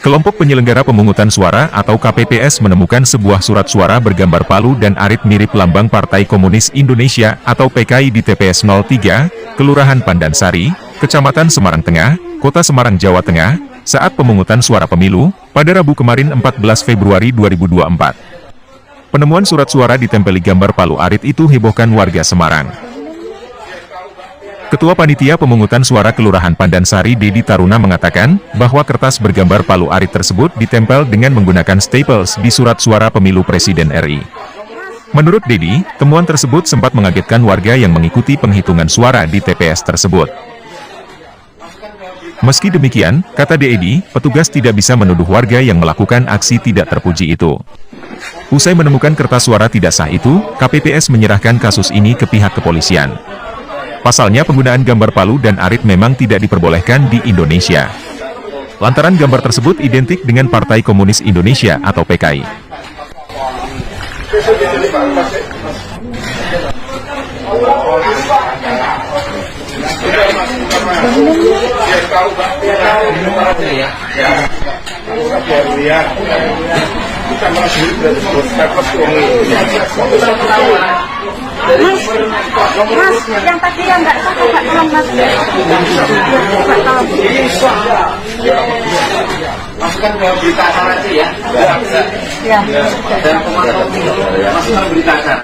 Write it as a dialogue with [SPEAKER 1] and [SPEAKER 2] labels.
[SPEAKER 1] Kelompok penyelenggara pemungutan suara atau KPPS menemukan sebuah surat suara bergambar palu dan arit mirip lambang Partai Komunis Indonesia atau PKI di TPS 03, Kelurahan Pandansari, Kecamatan Semarang Tengah, Kota Semarang, Jawa Tengah, saat pemungutan suara pemilu, pada Rabu kemarin 14 Februari 2024. Penemuan surat suara ditempeli gambar palu arit itu hebohkan warga Semarang. Ketua Panitia Pemungutan Suara Kelurahan Pandansari Dedi Taruna mengatakan, bahwa kertas bergambar palu arit tersebut ditempel dengan menggunakan staples di surat suara pemilu Presiden RI. Menurut Dedi, temuan tersebut sempat mengagetkan warga yang mengikuti penghitungan suara di TPS tersebut. Meski demikian, kata Dedi, petugas tidak bisa menuduh warga yang melakukan aksi tidak terpuji itu. Usai menemukan kertas suara tidak sah itu, KPPS menyerahkan kasus ini ke pihak kepolisian. Pasalnya penggunaan gambar palu dan arit memang tidak diperbolehkan di Indonesia. Lantaran gambar tersebut identik dengan Partai Komunis Indonesia atau PKI.
[SPEAKER 2] Mas, yang tadi yang nggak sah, nggak tolong mas.
[SPEAKER 3] Masukkan ke berita acara aja ya.
[SPEAKER 2] Ya.
[SPEAKER 3] Dan pemantau masukkan berita acara.